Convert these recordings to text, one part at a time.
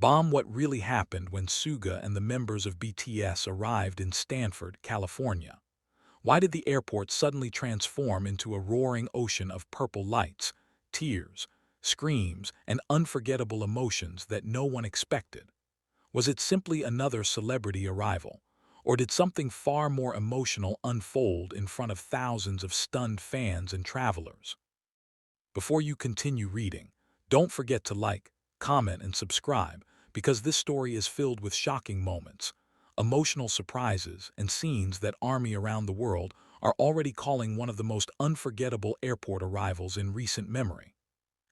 Bomb what really happened when Suga and the members of BTS arrived in Stanford, California. Why did the airport suddenly transform into a roaring ocean of purple lights, tears, screams, and unforgettable emotions that no one expected? Was it simply another celebrity arrival, or did something far more emotional unfold in front of thousands of stunned fans and travelers? Before you continue reading, don't forget to like, comment, and subscribe because this story is filled with shocking moments, emotional surprises, and scenes that army around the world are already calling one of the most unforgettable airport arrivals in recent memory.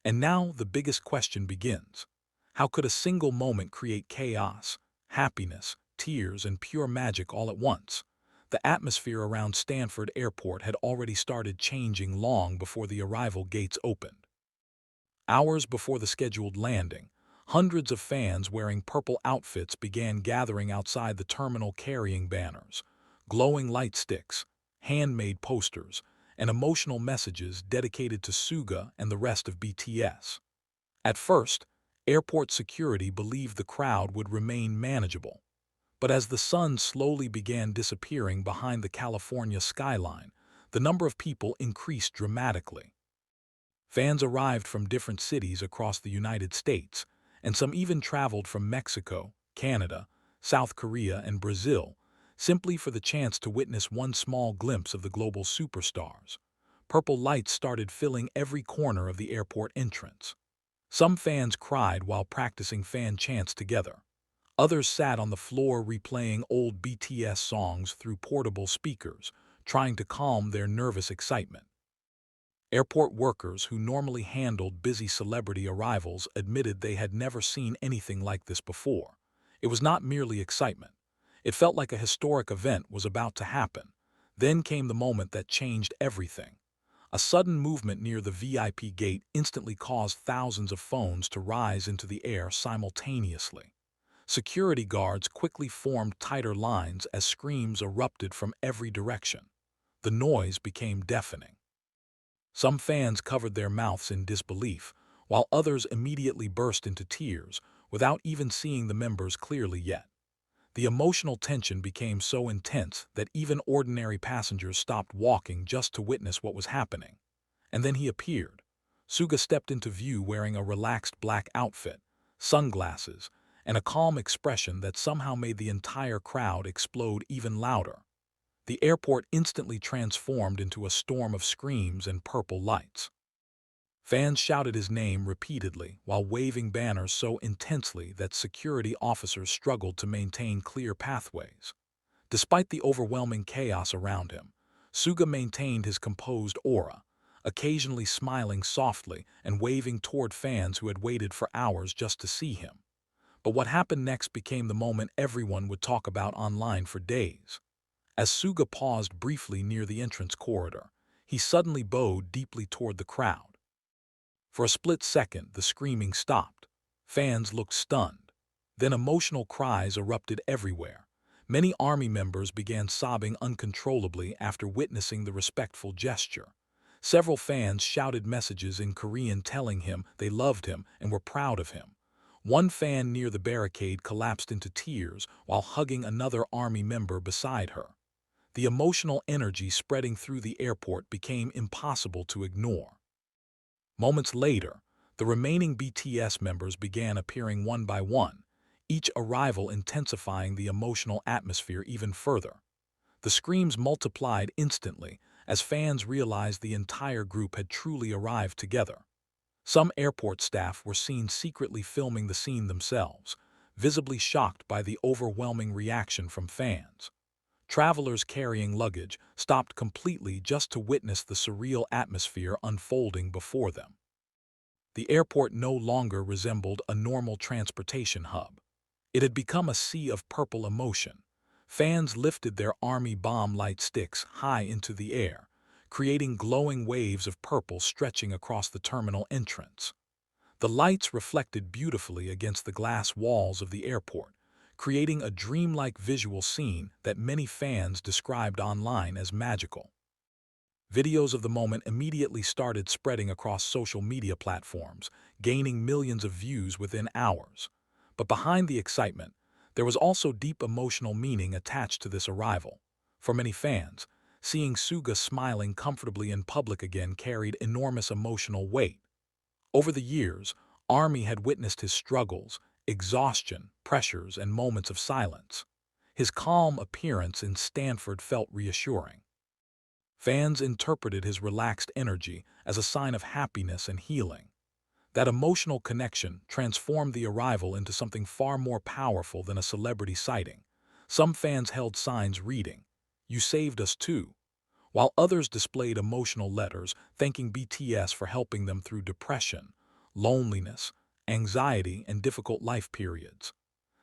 And now the biggest question begins. How could a single moment create chaos, happiness, tears, and pure magic all at once? The atmosphere around Stanford Airport had already started changing long before the arrival gates opened. Hours before the scheduled landing, hundreds of fans wearing purple outfits began gathering outside the terminal carrying banners, glowing light sticks, handmade posters, and emotional messages dedicated to Suga and the rest of BTS. At first, airport security believed the crowd would remain manageable. But as the sun slowly began disappearing behind the California skyline, the number of people increased dramatically. Fans arrived from different cities across the United States, and some even traveled from Mexico, Canada, South Korea, and Brazil, simply for the chance to witness one small glimpse of the global superstars. Purple lights started filling every corner of the airport entrance. Some fans cried while practicing fan chants together. Others sat on the floor replaying old BTS songs through portable speakers, trying to calm their nervous excitement. Airport workers who normally handled busy celebrity arrivals admitted they had never seen anything like this before. It was not merely excitement. It felt like a historic event was about to happen. Then came the moment that changed everything. A sudden movement near the VIP gate instantly caused thousands of phones to rise into the air simultaneously. Security guards quickly formed tighter lines as screams erupted from every direction. The noise became deafening. Some fans covered their mouths in disbelief, while others immediately burst into tears without even seeing the members clearly yet. The emotional tension became so intense that even ordinary passengers stopped walking just to witness what was happening. And then he appeared. Suga stepped into view wearing a relaxed black outfit, sunglasses, and a calm expression that somehow made the entire crowd explode even louder. The airport instantly transformed into a storm of screams and purple lights. Fans shouted his name repeatedly while waving banners so intensely that security officers struggled to maintain clear pathways. Despite the overwhelming chaos around him, Suga maintained his composed aura, occasionally smiling softly and waving toward fans who had waited for hours just to see him. But what happened next became the moment everyone would talk about online for days. As Suga paused briefly near the entrance corridor, he suddenly bowed deeply toward the crowd. For a split second, the screaming stopped. Fans looked stunned. Then emotional cries erupted everywhere. Many army members began sobbing uncontrollably after witnessing the respectful gesture. Several fans shouted messages in Korean telling him they loved him and were proud of him. One fan near the barricade collapsed into tears while hugging another army member beside her. The emotional energy spreading through the airport became impossible to ignore. Moments later, the remaining BTS members began appearing one by one, each arrival intensifying the emotional atmosphere even further. The screams multiplied instantly as fans realized the entire group had truly arrived together. Some airport staff were seen secretly filming the scene themselves, visibly shocked by the overwhelming reaction from fans. Travelers carrying luggage stopped completely just to witness the surreal atmosphere unfolding before them. The airport no longer resembled a normal transportation hub. It had become a sea of purple emotion. Fans lifted their army bomb light sticks high into the air, creating glowing waves of purple stretching across the terminal entrance. The lights reflected beautifully against the glass walls of the airport, creating a dreamlike visual scene that many fans described online as magical. Videos of the moment immediately started spreading across social media platforms, gaining millions of views within hours. But behind the excitement, there was also deep emotional meaning attached to this arrival. For many fans, seeing Suga smiling comfortably in public again carried enormous emotional weight. Over the years, ARMY had witnessed his struggles, exhaustion, pressures, and moments of silence. His calm appearance in Stanford felt reassuring. Fans interpreted his relaxed energy as a sign of happiness and healing. That emotional connection transformed the arrival into something far more powerful than a celebrity sighting. Some fans held signs reading, "You saved us too," while others displayed emotional letters thanking BTS for helping them through depression, loneliness, anxiety, and difficult life periods.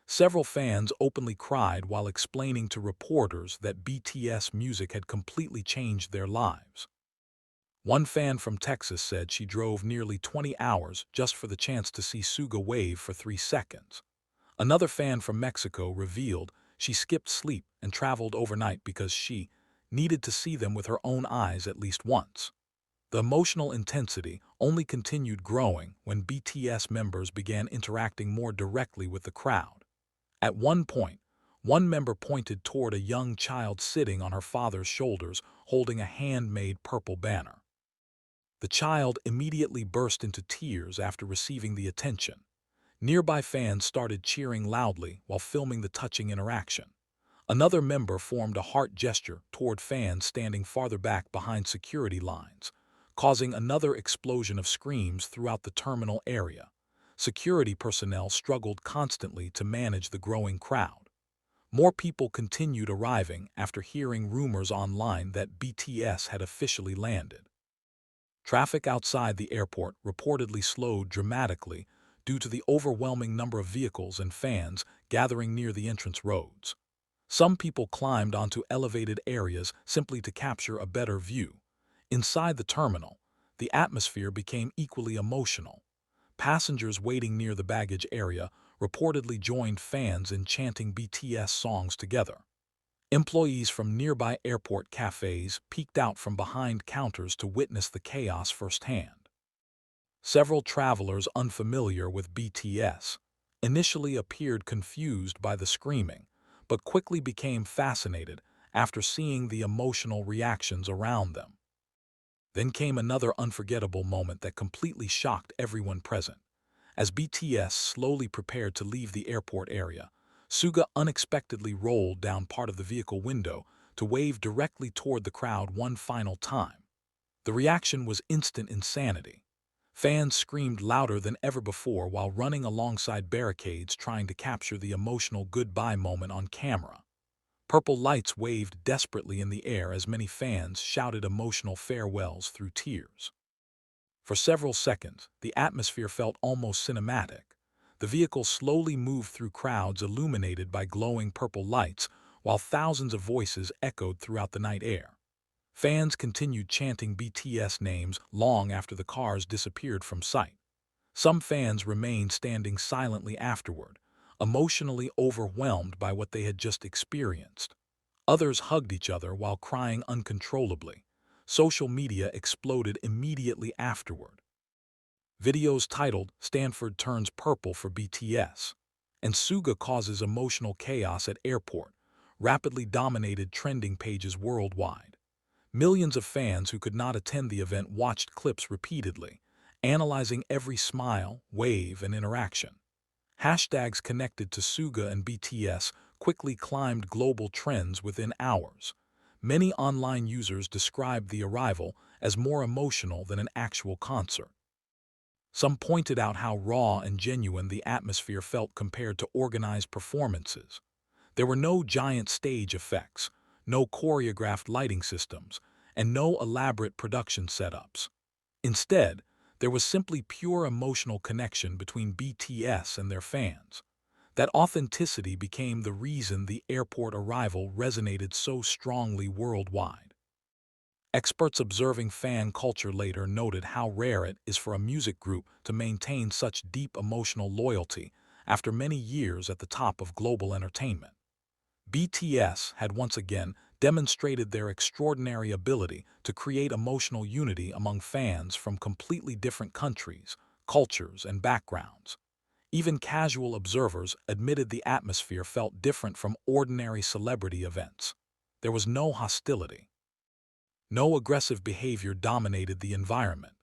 Several fans openly cried while explaining to reporters that BTS music had completely changed their lives. One fan from Texas said she drove nearly 20 hours just for the chance to see Suga wave for 3 seconds. Another fan from Mexico revealed she skipped sleep and traveled overnight because she needed to see them with her own eyes at least once. The emotional intensity only continued growing when BTS members began interacting more directly with the crowd. At one point, one member pointed toward a young child sitting on her father's shoulders holding a handmade purple banner. The child immediately burst into tears after receiving the attention. Nearby fans started cheering loudly while filming the touching interaction. Another member formed a heart gesture toward fans standing farther back behind security lines, causing another explosion of screams throughout the terminal area. Security personnel struggled constantly to manage the growing crowd. More people continued arriving after hearing rumors online that BTS had officially landed. Traffic outside the airport reportedly slowed dramatically due to the overwhelming number of vehicles and fans gathering near the entrance roads. Some people climbed onto elevated areas simply to capture a better view. Inside the terminal, the atmosphere became equally emotional. Passengers waiting near the baggage area reportedly joined fans in chanting BTS songs together. Employees from nearby airport cafes peeked out from behind counters to witness the chaos firsthand. Several travelers unfamiliar with BTS initially appeared confused by the screaming, but quickly became fascinated after seeing the emotional reactions around them. Then came another unforgettable moment that completely shocked everyone present. As BTS slowly prepared to leave the airport area, Suga unexpectedly rolled down part of the vehicle window to wave directly toward the crowd one final time. The reaction was instant insanity. Fans screamed louder than ever before while running alongside barricades trying to capture the emotional goodbye moment on camera. Purple lights waved desperately in the air as many fans shouted emotional farewells through tears. For several seconds, the atmosphere felt almost cinematic. The vehicle slowly moved through crowds illuminated by glowing purple lights, while thousands of voices echoed throughout the night air. Fans continued chanting BTS names long after the cars disappeared from sight. Some fans remained standing silently afterward, emotionally overwhelmed by what they had just experienced. Others hugged each other while crying uncontrollably. Social media exploded immediately afterward. Videos titled "Stanford Turns Purple for BTS" and "Suga Causes Emotional Chaos at Airport" rapidly dominated trending pages worldwide. Millions of fans who could not attend the event watched clips repeatedly, analyzing every smile, wave, and interaction. Hashtags connected to Suga and BTS quickly climbed global trends within hours. Many online users described the arrival as more emotional than an actual concert. Some pointed out how raw and genuine the atmosphere felt compared to organized performances. There were no giant stage effects, no choreographed lighting systems, and no elaborate production setups. Instead, there was simply pure emotional connection between BTS and their fans. That authenticity became the reason the airport arrival resonated so strongly worldwide. Experts observing fan culture later noted how rare it is for a music group to maintain such deep emotional loyalty after many years at the top of global entertainment. BTS had once again demonstrated their extraordinary ability to create emotional unity among fans from completely different countries, cultures, and backgrounds. Even casual observers admitted the atmosphere felt different from ordinary celebrity events. There was no hostility. No aggressive behavior dominated the environment.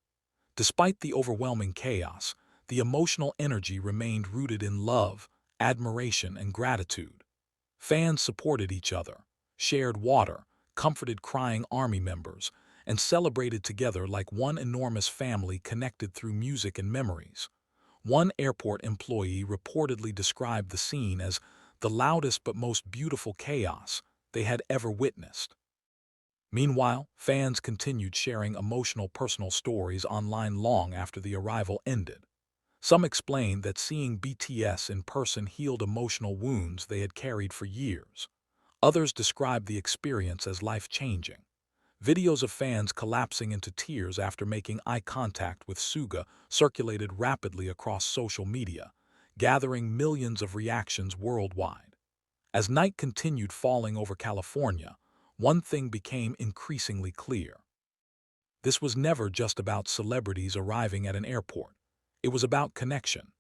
Despite the overwhelming chaos, the emotional energy remained rooted in love, admiration, and gratitude. Fans supported each other, shared water, comforted crying army members, and celebrated together like one enormous family connected through music and memories. One airport employee reportedly described the scene as the loudest but most beautiful chaos they had ever witnessed. Meanwhile, fans continued sharing emotional personal stories online long after the arrival ended. Some explained that seeing BTS in person healed emotional wounds they had carried for years. Others described the experience as life-changing. Videos of fans collapsing into tears after making eye contact with Suga circulated rapidly across social media, gathering millions of reactions worldwide. As night continued falling over California, one thing became increasingly clear. This was never just about celebrities arriving at an airport. It was about connection.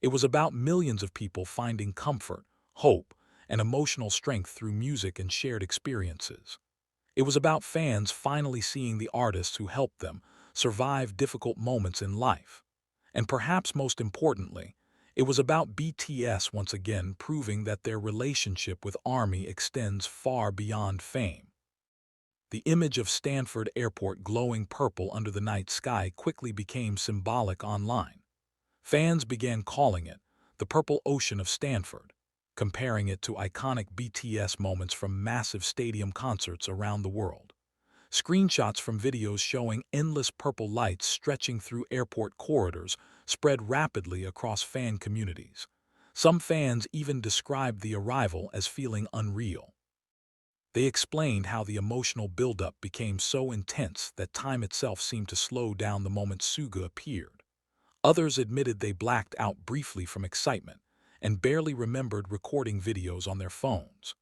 It was about millions of people finding comfort, hope, and emotional strength through music and shared experiences. It was about fans finally seeing the artists who helped them survive difficult moments in life. And perhaps most importantly, it was about BTS once again proving that their relationship with ARMY extends far beyond fame. The image of Stanford Airport glowing purple under the night sky quickly became symbolic online. Fans began calling it the Purple Ocean of Stanford, comparing it to iconic BTS moments from massive stadium concerts around the world. Screenshots from videos showing endless purple lights stretching through airport corridors spread rapidly across fan communities. Some fans even described the arrival as feeling unreal. They explained how the emotional buildup became so intense that time itself seemed to slow down the moment Suga appeared. Others admitted they blacked out briefly from excitement and barely remembered recording videos on their phones.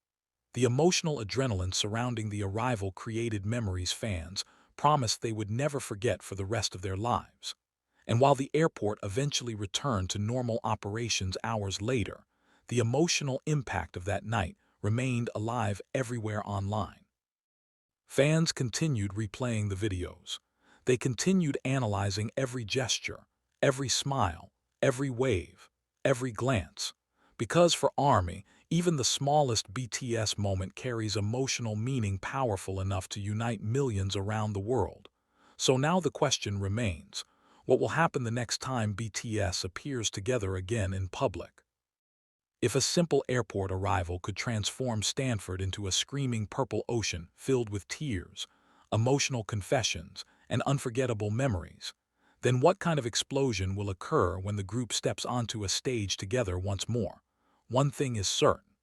The emotional adrenaline surrounding the arrival created memories fans promised they would never forget for the rest of their lives. And while the airport eventually returned to normal operations hours later, the emotional impact of that night remained alive everywhere online. Fans continued replaying the videos. They continued analyzing every gesture, every smile, every wave, every glance. Because for ARMY, even the smallest BTS moment carries emotional meaning powerful enough to unite millions around the world. So now the question remains, what will happen the next time BTS appears together again in public? If a simple airport arrival could transform Stanford into a screaming purple ocean filled with tears, emotional confessions, and unforgettable memories, then what kind of explosion will occur when the group steps onto a stage together once more? One thing is certain.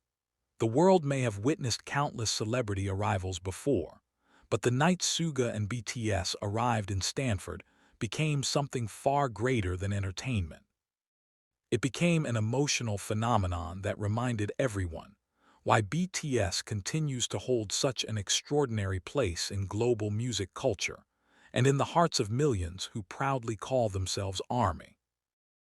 The world may have witnessed countless celebrity arrivals before, but the night Suga and BTS arrived in Stanford became something far greater than entertainment. It became an emotional phenomenon that reminded everyone why BTS continues to hold such an extraordinary place in global music culture and in the hearts of millions who proudly call themselves ARMY.